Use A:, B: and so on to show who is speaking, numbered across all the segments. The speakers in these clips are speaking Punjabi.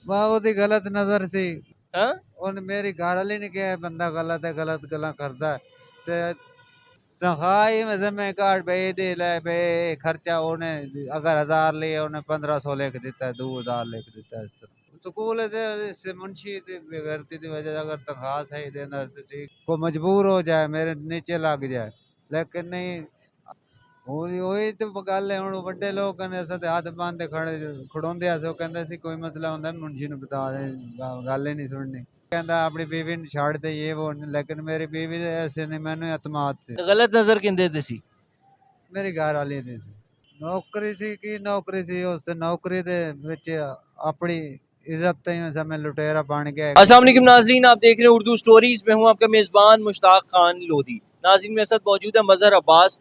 A: ਵਾਹ ਉਹਦੀ ਗਲਤ ਨਜ਼ਰ ਸੀ।
B: ਹਾਂ
A: ਉਹਨੇ ਮੇਰੀ ਘਰ ਵਾਲੀ ਨੇ ਕਿਹਾ ਬੰਦਾ ਗਲਤ ਹੈ, ਗਲਤ ਗੱਲਾਂ ਕਰਦਾ ਹੈ। ਤੇ ਤਨਖਾਹ ਹੀ ਮੈਂ ਘਰ ਬਈ ਦੇ ਲੈ ਬਈ ਖਰਚਾ ਉਹਨੇ ਅਗਰ 1000 ਲਿਆ ਉਹਨੇ 1500 ਲਿਖ ਦਿੱਤਾ, 2000 ਲਿਖ ਦਿੱਤਾ। ਇਸ ਤਰ੍ਹਾਂ ਸਕੂल से मुंशी बेगरती की वजह से अगर तनख्वाह सही देना तो ठीक, को मजबूर हो जाए मेरे नीचे लग जाए, लेकिन नहीं। ਉਹੀ ਤੇ ਗੱਲ ਹੈ। ਹੁਣ ਵੱਡੇ ਲੋਕ ਨੇ ਅਸਾਂ ਤੇ ਹੱਥ ਬੰਨ੍ਹ ਖੜੋਂਦੇ ਆ, ਉਹ ਕਹਿੰਦੇ ਸੀ ਕੋਈ ਮਸਲਾ ਹੁੰਦਾ ਮੁਨਸ਼ੀ ਨੂੰ ਬਤਾ ਦੇ, ਗੱਲ ਹੀ ਨਹੀਂ ਸੁਣਨੀ। ਕਹਿੰਦਾ ਆਪਣੀ ਬੀਵੀ ਨੂੰ ਛੱਡ ਦੇ ਇਹ वो, ਲੇਕਿਨ ਮੇਰੀ ਬੀਵੀ ਐਸੇ ਨੇ ਮੈਨੂੰ ਇਤਮਾਦ ਸੀ।
B: ਤੇ ਗਲਤ ਨਜ਼ਰ ਕਿੰਦੇ ਤੇ ਸੀ?
A: ਮੇਰੀ ਘਰ ਵਾਲੀ ਦੀ ਸੀ। ਨੌਕਰੀ ਸੀ, ਕੀ ਨੌਕਰੀ ਸੀ ਉਸ ਤੇ ਨੌਕਰੀ ਦੇ ਵਿੱਚ ਆਪਣੀ इज्जत तय समय लुटेरा बन गया।
B: अस्सलाम वालेकुम नाज़रीन, आप देख रहे हैं उर्दू स्टोरीज में हूँ आपका मेज़बान मुश्ताक खान लोधी। नाज़रीन मेरे साथ मौजूद है मज़हर अब्बास।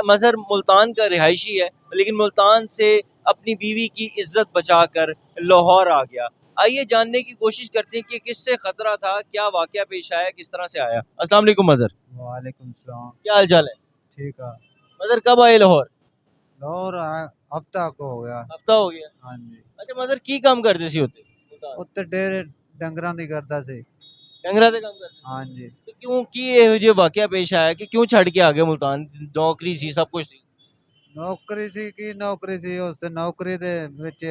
B: मज़हर मुल्तान का रिहायशी है, लेकिन मुल्तान से अपनी बीवी की इज्जत बचाकर लाहौर आ गया। आइए जानने की कोशिश करते हैं कि किससे खतरा था, क्या वाक़या पेश आया, किस तरह से आया। अस्सलाम वालेकुम मज़हर।
A: वालेकुम सलाम।
B: क्या हाल चाल है?
A: ठीक है।
B: मज़हर कब आए लाहौर?
A: लाहौर हफ्ता को हो गया।
B: हफ्ता हो गया।
A: हाँ जी।
B: अच्छा मज़हर की काम करते सी होते?
A: उत्ते डेरे डंगरां दी करदा सी।
B: डंगरा दे काम करते?
A: हाँ जी।
B: ਤੇ ਕਿਉਂ ਕੀ ਇਹੋ ਜਿਹਾ ਵਾਕਿਆ ਪੇਸ਼ ਆਇਆ ਕਿ ਕਿਉਂ ਛੱਡ ਕੇ ਆ ਗਏ ਮੁਲਤਾਨ? ਨੌਕਰੀ ਸੀ, ਸਭ ਕੁਝ ਸੀ।
A: ਨੌਕਰੀ ਸੀ, ਕੀ ਨੌਕਰੀ ਸੀ ਉਸ ਤੇ ਨੌਕਰੀ ਦੇ ਵਿੱਚ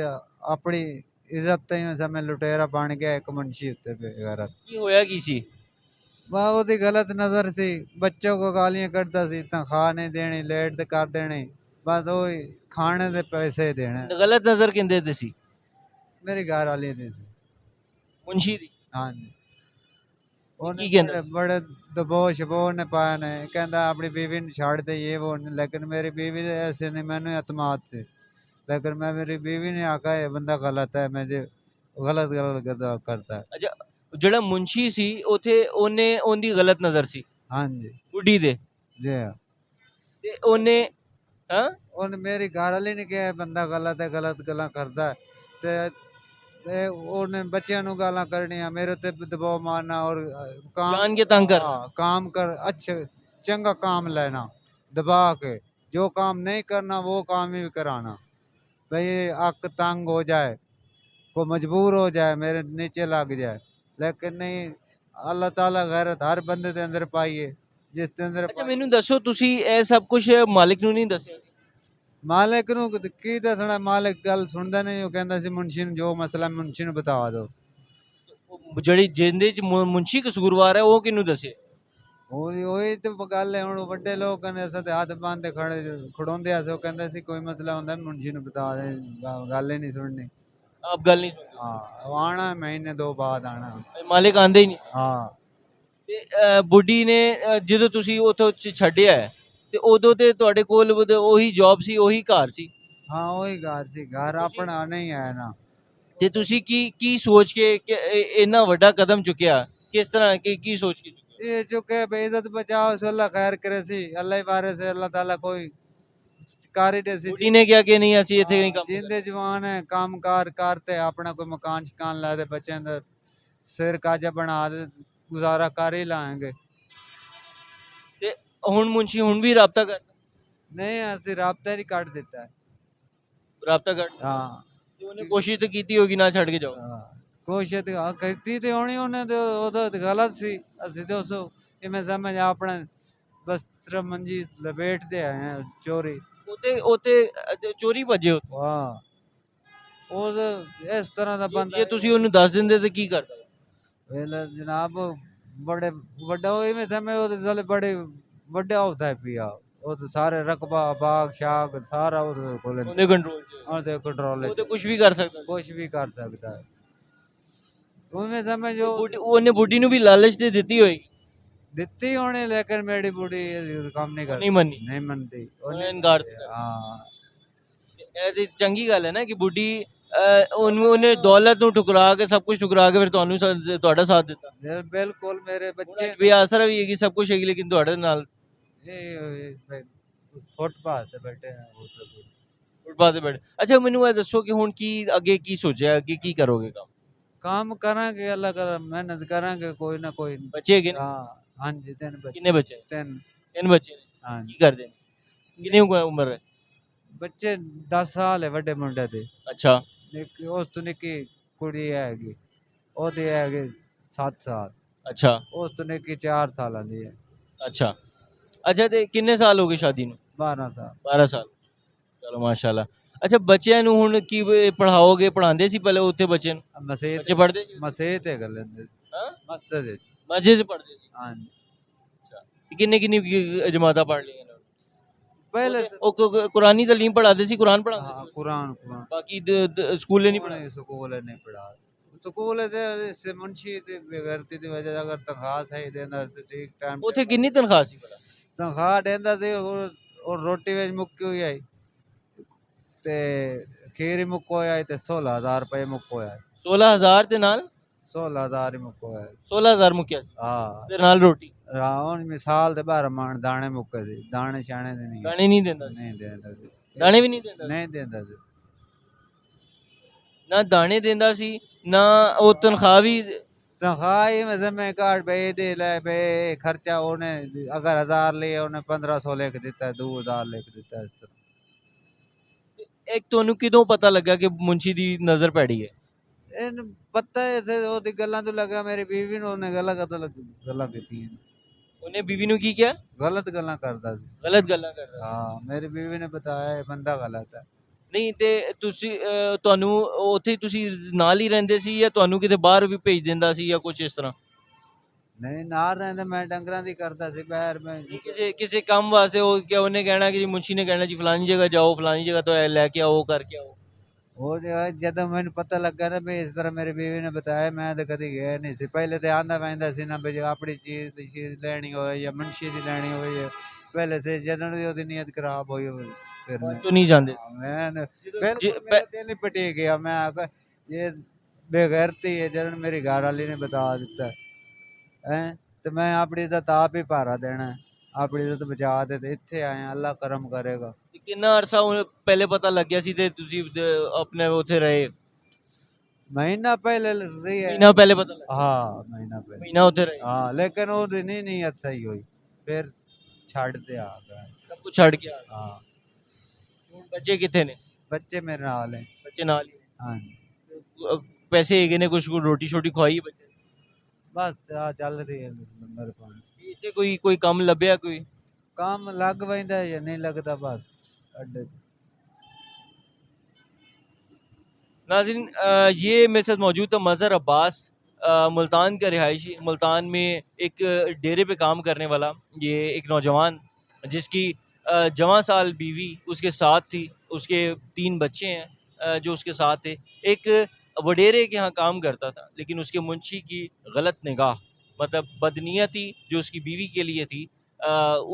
A: ਆਪਣੀ ਇੱਜ਼ਤ ਤਈ ਸਮੇਂ ਲੁਟੇਰਾ ਬਣ ਗਿਆ ਇੱਕ ਮੁਨਸ਼ੀ ਉੱਤੇ ਬੇਗੈਰਤ।
B: ਕੀ ਹੋਇਆ ਕੀ ਸੀ?
A: वाह ਉਹਦੀ गलत नजर सी। बच्चों को गालियां ਕੱਢਦਾ ਸੀ, ਤਨਖਾਹ ਨਹੀਂ ਦੇਣੀ, ਲੇਟ ਤੇ ਕਰ ਦੇਣੀ, ਬਸ ਉਹੀ ਖਾਣੇ ਦੇ ਪੈਸੇ ਦੇਣੇ।
B: ਤੇ ਗਲਤ ਨਜ਼ਰ ਕਿੰਦੇ ਤੇ ਸੀ?
A: ਮੇਰੀ ਘਰ ਵਾਲੀ ਦੀ ਸੀ।
B: ਮੁਨਸ਼ੀ ਦੀ?
A: ਹਾਂਜੀ।
B: ਤੇ
A: ਉਹਨੇ
B: ਕੀ ਕਹਿੰਦਾ?
A: ਬੜੇ ਦਬਾਅ ਸ਼ਬਾਅ ਨੇ ਪਾਇਆ ਨੇ, ਕਹਿੰਦਾ ਆਪਣੀ ਬੀਵੀ ਨੂੰ ਛੱਡ ਦੇ ਇਹ वो, लेकिन मेरी बीवी ऐसे नहीं, मैंने एतमाद से। लेकिन मैं मेरी बीवी ने आखा ये बंदा गलत है, मुझे गलत गलत करता है।
B: ਅੱਛਾ, ਜਿਹੜਾ ਮੁਨਸ਼ੀ ਸੀ ਉਥੇ ਉਹਦੀ ਗਲਤ ਨਜ਼ਰ ਸੀ
A: हाँ जी।
B: ਬੁੱਢੀ ਦੇ?
A: जी हाँ।
B: ਤੇ ਉਹਨੇ ਹਾਂ
A: ਉਹਨੇ ਮੇਰੀ ਘਰ ਵਾਲੀ ਨੇ ਕਿਹਾ ਬੰਦਾ ਗਲਤ ਹੈ, ਗਲਤ ਗੱਲਾਂ ਕਰਦਾ ਹੈ। ਤੇ ਉਹਨੇ ਬੱਚਿਆਂ ਨੂੰ ਗਾਲਾਂ ਕੱਢਣੀਆਂ, ਮੇਰੇ ਤੇ ਦਬਾਅ ਮਾਰਨਾ ਔਰ काम
B: ਜਾਣ ਕੇ ਤੰਗ ਕਰਨਾ।
A: हाँ काम कर अच्छे चंगा काम लेना दबा के, जो काम नहीं करना वो काम ही कराना। भाई अक तंग हो जाए, को मजबूर हो जाए, मेरे नीचे लग जाए, लेकिन नहीं। अल्लाह ताला गैरत हर बंदे के अंदर पाई है, जिस के अंदर
B: ਅੱਛਾ ਮੈਨੂੰ ਦੱਸੋ, ਤੁਸੀਂ ਇਹ ਸਭ ਕੁਝ ਮਾਲਿਕ ਨੂੰ ਨਹੀਂ ਦੱਸਿਆ?
A: ਮਾਲਕ ਨੂੰ ਕੀ ਦੱਸਣਾ, ਮਾਲਕ ਗੱਲ ਸੁਣਦਾ ਨਹੀਂ। ਉਹ ਕਹਿੰਦਾ ਸੀ ਮੁਨਸ਼ੀ ਨੂੰ ਜੋ ਮਸਲਾ ਮੁਨਸ਼ੀ ਨੂੰ ਬਤਾ ਦਿਓ।
B: ਉਹ ਜਿਹੜੀ ਜਿੰਦੇ ਚ ਮੁਨਸ਼ੀ ਕਸੂਰਵਾਰ ਹੈ ਉਹ ਕਿਹਨੂੰ ਦੱਸੇ?
A: ਉਹੀ ਤੇ ਗੱਲ ਹੈ। ਹੁਣ ਵੱਡੇ ਲੋਕ ਨੇ ਅਸਾਂ ਤੇ ਹੱਥ ਬੰਨ੍ਹ ਖੜੋਂਦੇ ਆ, ਉਹ ਕਹਿੰਦੇ ਸੀ ਕੋਈ ਮਸਲਾ ਹੁੰਦਾ ਮੁਨਸ਼ੀ ਨੂੰ ਬਤਾ ਦੇ, ਗੱਲ ਹੀ ਨਹੀਂ ਸੁਣਨੀ।
B: ਆਪ ਗੱਲ ਨਹੀਂ ਸੁਣਦੇ?
A: ਹਾਂ, ਉਹ ਆਣਾ ਮਹੀਨੇ 2 ਬਾਅਦ ਆਣਾ।
B: ਮਾਲਿਕ ਆਂਦੇ ਹੀ ਨਹੀਂ?
A: ਹਾਂ।
B: ਤੇ ਬੁੱਢੀ ਨੇ ਜਦੋਂ ਤੁਸੀਂ ਉੱਥੋਂ ਛੱਡਿਆ ਹੈ, ਤੇ ਉਦੋਂ ਤੇ ਤੁਹਾਡੇ ਕੋਲ ਉਹੀ ਜੌਬ ਸੀ, ਉਹੀ ਘਰ ਸੀ?
A: ਹਾਂ ਉਹੀ ਘਰ ਸੀ, ਘਰ ਆਪਣਾ ਨਹੀਂ ਹੈ ਨਾ।
B: ਤੇ ਤੁਸੀਂ ਕੀ ਸੋਚ ਕੇ ਕਿ ਇੰਨਾ ਵੱਡਾ ਕਦਮ ਚੁੱਕਿਆ? ਕਿਸ ਤਰ੍ਹਾਂ ਕੀ ਸੋਚ ਕੇ ਚੁੱਕਿਆ?
A: ये चुके बेइज्जत बचाओ सो अल्लाह खैर करे सी, अल्लाह ही बारे से अल्लाह ताला कोई कारी दे सी।
B: ਬੁੱਢੀ ਨੇ ਕਿਹਾ ਕਿ ਨਹੀਂ ਅਸੀਂ ਇੱਥੇ ਨਹੀਂ ਕੰਮ ਕਰਨਾ?
A: जिंदे जवान है काम कार करते अपना कोई मकान शकान ला दे, बच्चे अंदर सिर काजा बना दे, गुजारा कर ही लाएंगे।
B: ਤੇ ਹੁਣ ਮੁੰਸ਼ੀ ਹੁਣ ਵੀ ਰਾਬਤਾ ਕਰਦਾ?
A: नहीं असि राबता ही कट दिता है।
B: ਰਾਬਤਾ ਕਰਦਾ?
A: हाँ।
B: ਤੇ ਉਹਨੇ ਕੋਸ਼ਿਸ਼ ਤਾਂ ਕੀਤੀ ਹੋਗੀ ਨਾ ਛੱਡ ਕੇ ਜਾਓ?
A: कोशिश करती तो होनी उन्हें, तो वो तो गलत सी। असि तो उसो इमें समझ अपना वस्त्र मंजी लपेट दे आए हैं चोरी।
B: ਉਤੇ ਚੋਰੀ ਭੱਜੇ ਹੋ?
A: वाह ਉਹ ਇਸ ਤਰ੍ਹਾਂ ਦਾ ਬੰਦਾ
B: ਜੇ ਤੁਸੀਂ ਉਹਨੂੰ ਦੱਸ ਦਿੰਦੇ ਤੇ ਕੀ ਕਰਦਾ?
A: ਵੇਲੇ ਜਨਾਬ ਬੜੇ ਵੱਡਾ ਉਹ ਇਵੇਂ ਸਮੇਂ ਉਹਦੇ ਸਾਲੇ ਬੜੇ ਵੱਡਾ ਹੁੰਦਾ ਪਿਆ। ਉਹ ਤਾਂ ਸਾਰੇ ਰਕਬਾ ਬਾਗ ਸ਼ਾਗ ਸਾਰਾ ਉਹਦੇ ਕੋਲ
B: ਉਹਦੇ ਕੰਟਰੋਲ 'ਚ?
A: ਉਹਦੇ ਕੰਟਰੋਲ
B: ਉਹ ਤੇ
A: ਵਿੱਚ
B: ਕੁਝ ਵੀ ਕਰ ਸਕਦਾ?
A: ਕੁਝ ਵੀ ਕਰ ਸਕਦਾ ਹੈ। ਉਵੇਂ ਸਮੇਂ ਜੋ
B: ਉਹਨੇ ਬੁੱਢੀ ਨੂੰ ਵੀ ਲਾਲਚ ਤੇ ਦਿੱਤੀ ਹੋਈ?
A: ਦਿੱਤੀ ਹੋਣੀ, ਲੇਕਿਨ ਮੇਰੀ ਬੁੜੀ ਕੰਮ ਨਹੀਂ ਕਰਦੀ,
B: ਨਹੀਂ ਮੰਨੀ?
A: ਨਹੀਂ ਮੰਨਦੀ,
B: ਉਹਨੇ ਇਨਕਾਰ ਦਿੱਤਾ?
A: ਹਾਂ।
B: ਇਹ ਤੇ ਚੰਗੀ ਗੱਲ ਹੈ ਨਾ ਕਿ ਬੁੱਢੀ ਉਹਨੇ ਦੌਲਤ ਨੂੰ ਠੁਕਰਾ ਕੇ, ਸਭ ਕੁਝ ਠੁਕਰਾ ਕੇ ਫਿਰ ਤੁਹਾਨੂੰ ਤੁਹਾਡਾ ਸਾਥ ਦਿੱਤਾ।
A: ਬਿਲਕੁਲ ਮੇਰੇ ਬੱਚੇ
B: ਵੀ ਆਸਰਾ ਵੀ ਹੈਗੀ, ਸਭ ਕੁਝ ਹੈਗੀ, ਲੇਕਿਨ ਤੁਹਾਡੇ ਨਾਲ
A: ਫੁੱਟਪਾਥ ਤੇ ਬੈਠੇ ਆ।
B: ਫੁੱਟਪਾਥ ਤੇ ਬੈਠੇ। ਅੱਛਾ ਮੈਨੂੰ ਇਹ ਦੱਸੋ ਕਿ ਹੁਣ ਕੀ ਅੱਗੇ ਕੀ ਸੋਚਿਆ, ਅੱਗੇ ਕੀ ਕਰੋਗੇ ਕੰਮ?
A: ਕੰਮ ਕਰਾਂਗੇ, ਅੱਲਾ ਕਰ ਮਿਹਨਤ ਕਰਾਂਗੇ, ਕੋਈ ਨਾ ਕੋਈ।
B: ਬੱਚੇ ਹੈਗੇ ਨੇ?
A: ਹਾਂ ਹਾਂਜੀ, 3 ਬੱਚੇ।
B: ਕਿੰਨੇ ਬੱਚੇ ਨੇ?
A: 3।
B: 3 ਬੱਚੇ ਨੇ?
A: ਹਾਂਜੀ।
B: ਕੀ ਕਰਦੇ ਨੇ? ਕਿੰਨੀ ਉਮਰ ਹੈ?
A: ਬੱਚੇ 10 ਸਾਲ ਹੈ ਵੱਡੇ ਮੁੰਡੇ ਦੇ।
B: ਅੱਛਾ।
A: ਉਸ ਤੋਂ ਨਿੱਕੀ ਕੁੜੀ ਹੈਗੀ, ਉਹਦੇ ਹੈਗੇ 7 ਸਾਲ,
B: ਅੱਛਾ
A: ਉਸ ਤੋਂ ਨਿੱਕੀ 4 ਸਾਲਾਂ ਦੀ ਹੈ।
B: ਅੱਛਾ ਅੱਛਾ ਤੇ ਕਿੰਨੇ ਸਾਲ ਹੋ ਗਏ ਸ਼ਾਦੀ ਨੂੰ
A: 12 ਸਾਲ।
B: 12 ਸਾਲ ਚਲੋ ਮਾਸ਼ਾਅੱਲਾ ਅੱਛਾ ਬੱਚਿਆਂ ਨੂੰ ਹੁਣ ਕੀ ਪੜ੍ਹਾਓਗੇ ਪੜ੍ਹਾਉਂਦੇ ਸੀ ਪਹਿਲੇ ਉੱਥੇ ਬੱਚੇ ਨੂੰ
A: ਮਸਜਿਦ
B: ਬੱਚੇ ਪੜ੍ਹਦੇ ਸੀ
A: ਮਸਜਿਦ ਤੇ ਕਰ ਲੈਂਦੇ,
B: ਹਾਂ
A: ਮਸਜਿਦ ਵਿੱਚ।
B: ਮਸਜਿਦ 'ਚ ਪੜ੍ਹਦੇ ਸੀ
A: ਹਾਂਜੀ,
B: ਅੱਛਾ ਤੇ ਕਿੰਨੇ ਕਿੰਨੀ ਜਮਾਤਾਂ ਪੜ੍ਹ ਲਈਆਂ ਇਹਨਾਂ ਨੇ
A: ਪਹਿਲੇ
B: ਉਹ ਕੁਰਾਨੀ ਤਾਲੀਮ ਪੜ੍ਹਾਉਂਦੇ ਸੀ ਕੁਰਾਨ ਪੜ੍ਹਾਉਂਦੇ
A: हाँ
B: ਸੀ
A: कुरान कुरान
B: ਬਾਕੀ ਸਕੂਲੇ ਨਹੀਂ ਪੜ੍ਹਾਉਂਦੇ
A: स्कूल नहीं पढ़ा, स्कूल से मुंशी बेगैरती की वजह से अगर तनख्वाह सही देना तो ठीक टाइम
B: ਉੱਥੇ ਕਿੰਨੀ ਤਨਖਾਹ ਸੀ ਭਲਾ
A: तनख्वाह देंदा सी और रोटी ਵਿੱਚ ਮੁੱਕੀ ਹੋਈ ਆਈ ਤੇ ਖੀਰ ਹੀ ਮੁੱਕ ਹੋਇਆ ਤੇ 16000 ਰੁਪਏ ਮੁੱਕ ਹੋਇਆ,
B: 16000 ਦੇ ਨਾਲ
A: 16000 ਹੀ ਮੁੱਕ ਹੋਇਆ।
B: 16000 ਮੁੱਕਿਆ ਸੀ
A: ਹਾਂ
B: ਤੇ ਨਾਲ ਰੋਟੀ
A: ਹੁਣ ਮਿਸਾਲ ਦੇ 12 ਮਣ ਦਾਣੇ ਮੁੱਕੇ ਸੀ, ਦਾਣੇ ਛਾਣੇ ਦੇ ਨਹੀਂ,
B: ਗਾਣੇ ਨਹੀਂ ਦਿੰਦਾ ਸੀ
A: ਨਹੀਂ ਦਿੰਦਾ ਸੀ,
B: ਦਾਣੇ ਵੀ ਨਹੀਂ ਦਿੰਦਾ ਸੀ
A: ਨਹੀਂ ਦਿੰਦਾ ਸੀ।
B: ਨਾ ਦਾਣੇ ਦਿੰਦਾ ਸੀ ਨਾ ਉਹ ਤਨਖਾਹ ਵੀ
A: तनख्वाह ही मतलब मैं कार्ड पे दे ले पे खर्चा उन्हें अगर 1000 लिए उन्हें 1500 लिख देता है, 2000 लिख देता है इस तरह।
B: ਇੱਕ ਤੁਹਾਨੂੰ ਕਿਦੋਂ ਪਤਾ ਲੱਗਾ ਕਿ ਮੁੰਸ਼ੀ ਦੀ ਨਜ਼ਰ ਪੈੜੀ ਹੈ
A: ਇਹਨੂੰ ਪਤਾ ਹੈ ਤੇ ਉਹਦੀ ਗੱਲਾਂ ਤੋਂ ਲੱਗਾ ਮੇਰੀ ਬੀਵੀ ਨੂੰ ਉਹਨੇ ਗੱਲਾਂ ਕੀਤੀਆਂ,
B: ਉਹਨੇ ਬੀਵੀ ਨੂੰ ਕੀ ਕਿਹਾ
A: ਗਲਤ ਗੱਲਾਂ ਕਰਦਾ ਸੀ।
B: ਗਲਤ ਗੱਲਾਂ ਕਰਦਾ
A: ਹਾਂ ਮੇਰੀ ਬੀਵੀ ਨੇ ਬਤਾਇਆ ਇਹ ਬੰਦਾ ਗਲਤ ਹੈ।
B: ਨਹੀਂ ਤੇ ਤੁਸੀਂ ਤੁਹਾਨੂੰ ਉੱਥੇ ਹੀ ਤੁਸੀਂ ਨਾਲ ਹੀ ਰਹਿੰਦੇ ਸੀ ਜਾਂ ਤੁਹਾਨੂੰ ਕਿਤੇ ਬਾਹਰ ਵੀ ਭੇਜ ਦਿੰਦਾ ਸੀ ਜਾਂ ਕੁਝ ਇਸ ਤਰ੍ਹਾਂ
A: ਨਹੀਂ ਨਾਲ ਰਹਿੰਦਾ, ਮੈਂ ਡੰਗਰਾਂ ਦੀ ਕਰਦਾ ਸੀ ਬਾਹਰ ਮੈਂ।
B: ਕਿਸੇ ਕਿਸੇ ਕੰਮ ਵਾਸਤੇ ਉਹ ਕਿ ਉਹਨੇ ਕਹਿਣਾ ਕਿ ਜੀ ਮੁੰਸ਼ੀ ਨੇ ਕਹਿਣਾ ਜੀ ਫਲਾਨੀ ਜਗ੍ਹਾ ਜਾਓ ਫਲਾਨੀ ਜਗ੍ਹਾ ਤੋਂ ਇਹ ਲੈ ਕੇ ਆਓ ਕਰਕੇ ਆਓ
A: ਉਹ ਜਦੋਂ ਮੈਨੂੰ ਪਤਾ ਲੱਗਾ ਨਾ ਵੀ ਇਸ ਤਰ੍ਹਾਂ ਮੇਰੀ ਬੀਵੀ ਨੇ ਬਤਾਇਆ, ਮੈਂ ਤਾਂ ਕਦੀ ਗਿਆ ਨਹੀਂ ਸੀ। ਪਹਿਲੇ ਤੇ ਆਂਦਾ ਵੈਂਦਾ ਸੀ ਨਾ ਵੀ ਜੇ ਆਪਣੀ ਚੀਜ਼ ਲੈਣੀ ਹੋਵੇ ਜਾਂ ਮੁਨਸ਼ੀ ਦੀ ਲੈਣੀ ਹੋਵੇ ਜਾਂ ਪਹਿਲੇ ਤੇ ਜਦੋਂ ਦੀ ਉਹਦੀ ਨੀਅਤ ਖਰਾਬ ਹੋਈ ਹੋਵੇ ਫਿਰ
B: ਬਾਅਦ ਚੋਂ ਨਹੀਂ ਜਾਂਦੇ
A: ਮੈਂ
B: ਜੇ
A: ਮੇਰਾ ਦਿਲ ਹੀ ਪਟੀ ਗਿਆ। ਮੈਂ ਆਖਿਆ ਇਹ ਬੇਗੈਰਤੀ ਹੈ, ਜਦੋਂ ਮੇਰੀ ਘਰ ਵਾਲੀ ਨੇ ਬਤਾ ਦਿੱਤਾ ਹੈ ਤੇ ਮੈਂ ਆਪਣੀ ਇੱਜ਼ਤ ਆਪ ਹੀ ਭਾਰਾ ਦੇਣਾ, ਆਪਣੀ ਇੱਜ਼ਤ ਬਚਾ ਦੇ ਤੇ ਇੱਥੇ ਆਇਆ, ਅੱਲਾ ਕਰਮ ਕਰੇਗਾ।
B: ਤੇ ਕਿੰਨਾ ਅਰਸਾ ਹੁਣ ਪਹਿਲੇ ਪਤਾ ਲੱਗਿਆ ਸੀ ਤੇ ਤੁਸੀਂ ਆਪਣੇ ਉੱਥੇ ਰਹੇ
A: महीना पहले रही है।
B: ਮਹੀਨਾ ਪਹਿਲੇ ਪਤਾ ਲੱਗਾ
A: हाँ महीना पहले।
B: ਮਹੀਨਾ ਉੱਥੇ ਰਹੇ
A: हाँ लेकिन वो दिन ही नहीं अच्छा ही हुई, फिर छड़ दे आ गए।
B: ਸਭ ਕੁਝ ਛੱਡ ਕੇ ਆ ਗਏ
A: हाँ
B: ਹੁਣ ਬੱਚੇ ਕਿੱਥੇ ਨੇ
A: बच्चे मेरे नाल हैं।
B: ਬੱਚੇ ਨਾਲ ਹੀ ਨੇ
A: हाँ
B: ਪੈਸੇ ਹੈਗੇ ਨੇ ਕੁਝ ਰੋਟੀ ਛੋਟੀ ਖਵਾਈ ਬੱਚੇ
A: बस चल रही है मेरे पास।
B: ਇੱਥੇ ਕੋਈ ਕੰਮ ਲੱਭਿਆ ਕੋਈ
A: काम लग पैंदा या नहीं लगता बस अड्डे ते।
B: नाज़रीन ये मेरे साथ मौजूद था मज़हर अब्बास मुल्तान का रिहायशी मुल्तान में एक डेरे पे काम करने वाला ये एक नौजवान जिसकी जवां साल बीवी उसके साथ थी, उसके 3 बच्चे हैं जो उसके साथ थे। एक वडेरे के यहाँ काम करता था लेकिन उसके मुंशी की गलत निगाह मतलब बदनीयती जो उसकी बीवी के लिए थी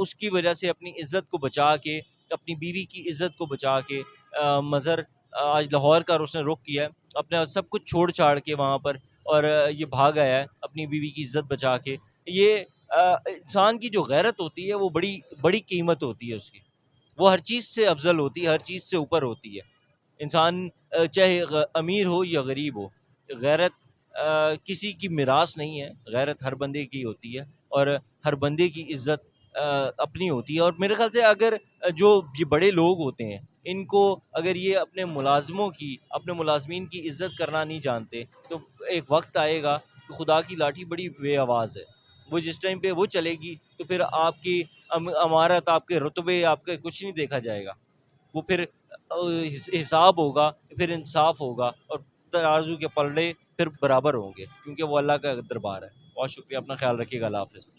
B: उसकी वजह से अपनी इज़्ज़त को बचा के अपनी बीवी की इज़्ज़त को बचा के मज़हर आज लाहौर का उसने रुख किया है, अपना सब कुछ छोड़ छाड़ के वहाँ पर और ये भाग आया है अपनी बीवी की इज़्ज़त बचा के। ये इंसान की जो गैरत होती है वो बड़ी बड़ी कीमत होती है उसकी, वो हर चीज़ से अफजल होती है, हर चीज़ से ऊपर होती है। इंसान चाहे अमीर हो या गरीब हो, गैरत किसी की मिरास नहीं है, गैरत हर बंदे की होती है और हर बंदे की इज़्ज़त अपनी होती है। और मेरे ख्याल से अगर जो ये बड़े लोग होते हैं इनको अगर ये अपने मुलाजमों की अपने मुलाजमीन की इज़्ज़त करना नहीं जानते तो एक वक्त आएगा कि खुदा की लाठी बड़ी बेआवाज़ है, वो जिस टाइम पे वो चलेगी तो फिर आपकी अमारत आपके रुतबे आपके कुछ नहीं देखा जाएगा। वो फिर हिसाब होगा, फिर इंसाफ होगा और तराजू के पलड़े फिर बराबर होंगे क्योंकि वो अल्लाह का दरबार है। बहुत शुक्रिया, अपना ख्याल रखिएगा, अल्लाह हाफ़िज़।